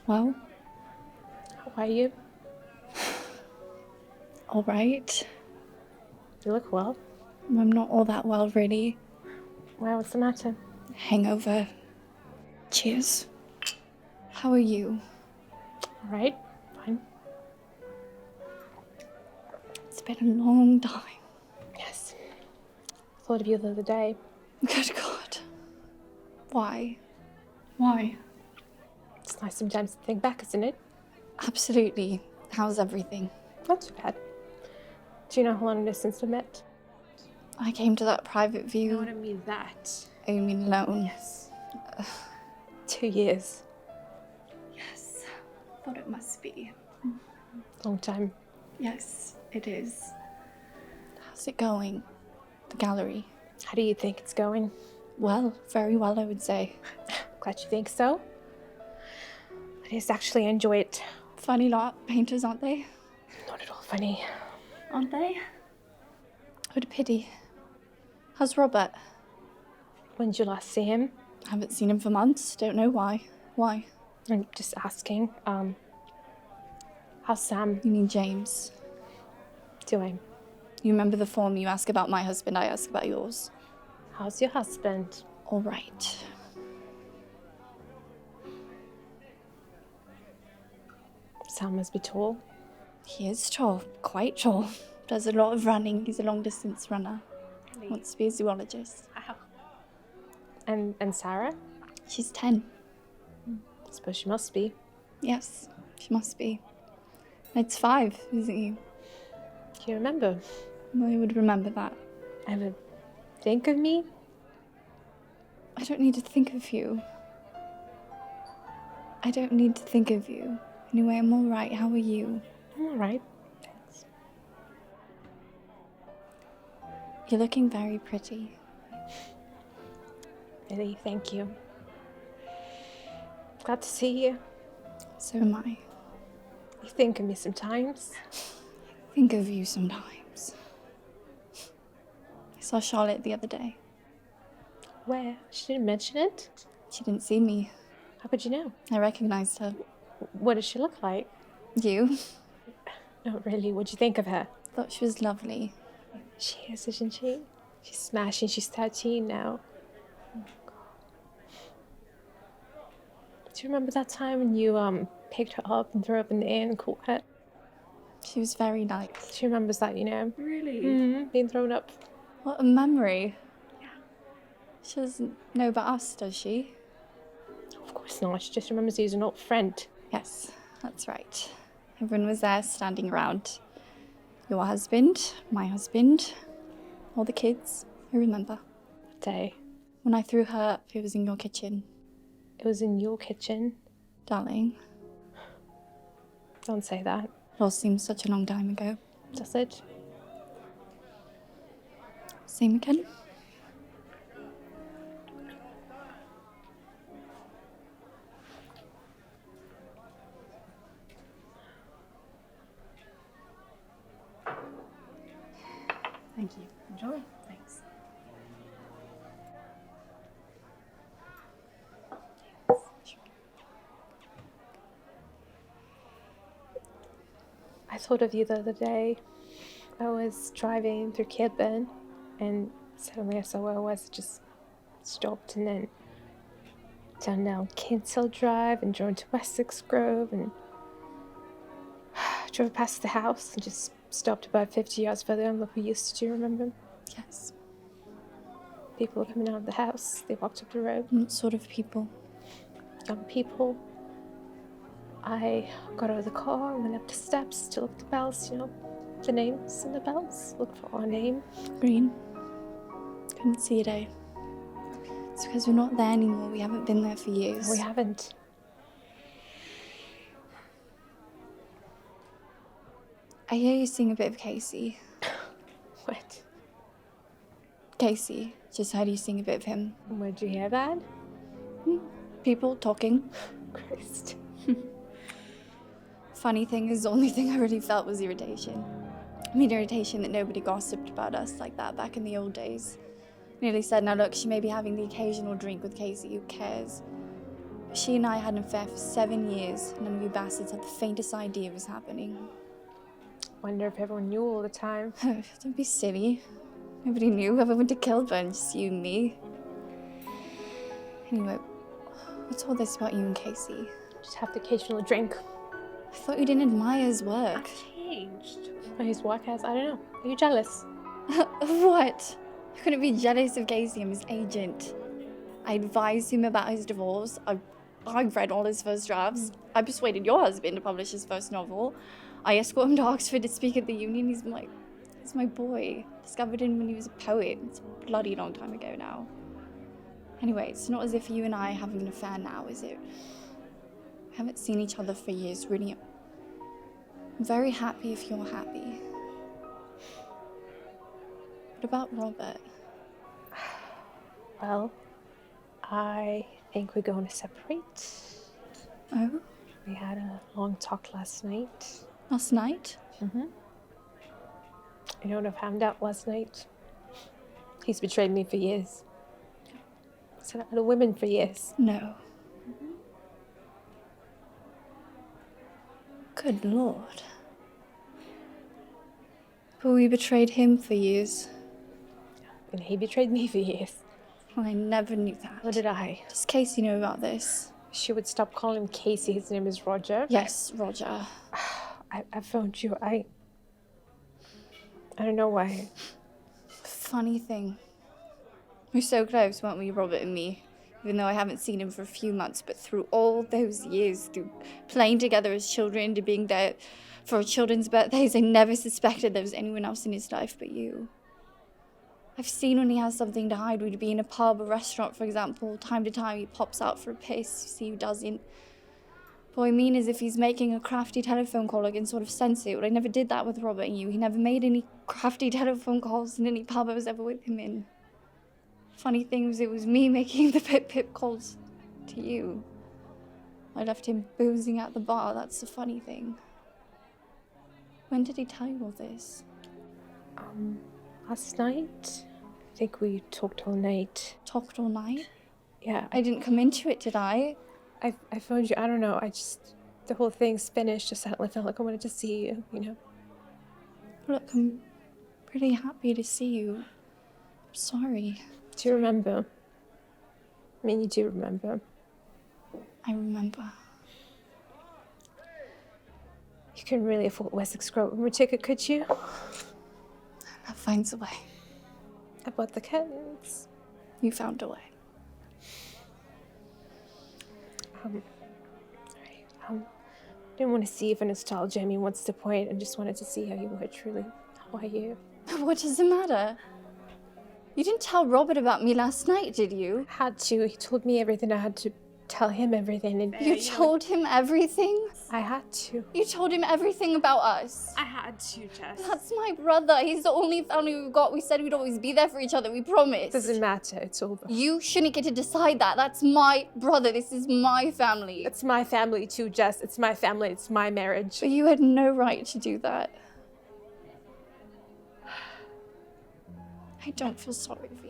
Well, How are you? all right. You look well. I'm not all that well, really. Well, what's the matter? Hangover. Cheers. How are you? All right, fine. It's been a long time. Yes. Thought of you the other day. Good God. Why? Why? It's nice sometimes to think back, isn't it? Absolutely. How's everything? Not too bad. Do you know how long it is since we met? I came to that private view. No, I don't mean that. Oh, you mean alone? Yes. 2 years. Yes. Thought it must be. Long time. Yes, it is. How's it going? The gallery? How do you think it's going? Well, very well, I would say. Glad you think so. I just actually enjoy it. Funny lot, painters, aren't they? Not at all funny. Aren't they? What a pity. How's Robert? When did you last see him? Haven't seen him for months. Don't know why. Why? I'm just asking. How's Sam? You mean James? Doing? You remember the form you ask about my husband, I ask about yours? How's your husband? All right. Sam must be tall. He is tall, quite tall. Does a lot of running. He's a long-distance runner. Wants to be a zoologist. Wow. And Sarah? She's 10. I suppose she must be. Yes, she must be. It's 5, isn't he? Do you remember? Well, you would remember that. Ever think of me? I don't need to think of you. I don't need to think of you. Anyway, I'm all right. How are you? I'm all right. Thanks. You're looking very pretty. Really, thank you. Glad to see you. So am I. You think of me sometimes. Think of you sometimes. I saw Charlotte the other day. Where? She didn't mention it. She didn't see me. How could you know? I recognized her. What does she look like? You? Not really. What'd you think of her? Thought she was lovely. She is, isn't she? She's smashing. She's 13 now. Oh, God. Do you remember that time when you picked her up and threw her up in the air and caught her? She was very nice. She remembers that, you know? Really? Mm-hmm. Being thrown up. What a memory. Yeah. She doesn't know about us, does she? Of course not. She just remembers you as an old friend. Yes, that's right. Everyone was there standing around. Your husband, my husband, all the kids. I remember. That day. When I threw her up, it was in your kitchen. It was in your kitchen. Darling, Don't say that. it all seems such a long time ago. Does it? Same again? Thank you. Enjoy. Thanks. I thought of you the other day. I was driving through Kidburn and suddenly I saw where I was. Just stopped and then turned down Kinsale Drive and drove to Wessex Grove and drove past the house and just stopped about 50 yards further on like we used to, remember? Yes. People were coming out of the house. They walked up the road. What sort of people? Young people. I got out of the car, went up the steps to look at the bells, you know, the names and the bells. Look for our name. Green. Couldn't see it, eh? It's because we're not there anymore. We haven't been there for years. We haven't. I hear you sing a bit of Casey. What? Casey. Just heard you sing a bit of him. Where'd you hear that? People talking. Christ. Funny thing is, the only thing I really felt was irritation. I mean, irritation that nobody gossiped about us like that back in the old days. Nearly said, now look, she may be having the occasional drink with Casey, who cares? She and I had an affair for 7 years. None of you bastards had the faintest idea it was happening. Wonder if everyone knew all the time. Don't be silly. Nobody knew. Everyone to Kilburn, just you and me. Anyway, what's all this about you and Casey? Just have the occasional drink. I thought you didn't admire his work. Changed. His work has, I don't know. Are you jealous? What? I couldn't be jealous of Casey. I'm his agent. I advised him about his divorce. I read all his first drafts. I persuaded your husband to publish his first novel. I escorted him to Oxford to speak at the Union. He's my boy. Discovered him when he was a poet. It's a bloody long time ago now. Anyway, it's not as if you and I are having an affair now, is it? We haven't seen each other for years, really. I'm very happy if you're happy. What about Robert? Well, I think we're going to separate. Oh? We had a long talk last night. Last night? Mm-hmm. You know what I found out last night? He's betrayed me for years. He's had other women for years. No. Good Lord. But we betrayed him for years. And he betrayed me for years. Well, I never knew that. What did I? Does Casey know about this? She would stop calling him Casey. His name is Roger. Yes, Roger. I phoned you. I don't know why. Funny thing. We're so close, weren't we, Robert and me? Even though I haven't seen him for a few months, but through all those years, through playing together as children, to being there for our children's birthdays, I never suspected there was anyone else in his life but you. I've seen when he has something to hide. We'd be in a pub, a restaurant, for example. Time to time, he pops out for a piss, see who doesn't. But what I mean is if he's making a crafty telephone call, I can sort of sense it. But I never did that with Robert and you. He never made any crafty telephone calls in any pub I was ever with him in. Funny thing was, it was me making the pip-pip calls to you. I left him boozing at the bar. That's the funny thing. When did he tell you all this? Last night. I think we talked all night. Talked all night? Yeah. I didn't come into it, did I? I phoned you. I don't know. The whole thing's finished. Just suddenly felt like I wanted to see you, you know. Look, I'm pretty happy to see you. I'm sorry. Do you remember? I mean, you do remember. I remember. You couldn't really afford Wessex Grove room ticket, could you? That finds a way. I bought the curtains. You found a way. Didn't want to see you for nostalgia. I mean, what's the point? I just wanted to see how you were truly. How are you? What does it matter? You didn't tell Robert about me last night, did you? I had to. He told me everything. I had to tell him everything. And You told him everything? I had to. You told him everything about us? I had to, Jess. That's my brother. He's the only family we've got. We said we'd always be there for each other. We promised. Doesn't matter. It's over. You shouldn't get to decide that. That's my brother. This is my family. It's my family too, Jess. It's my family. It's my marriage. But you had no right to do that. I don't feel sorry for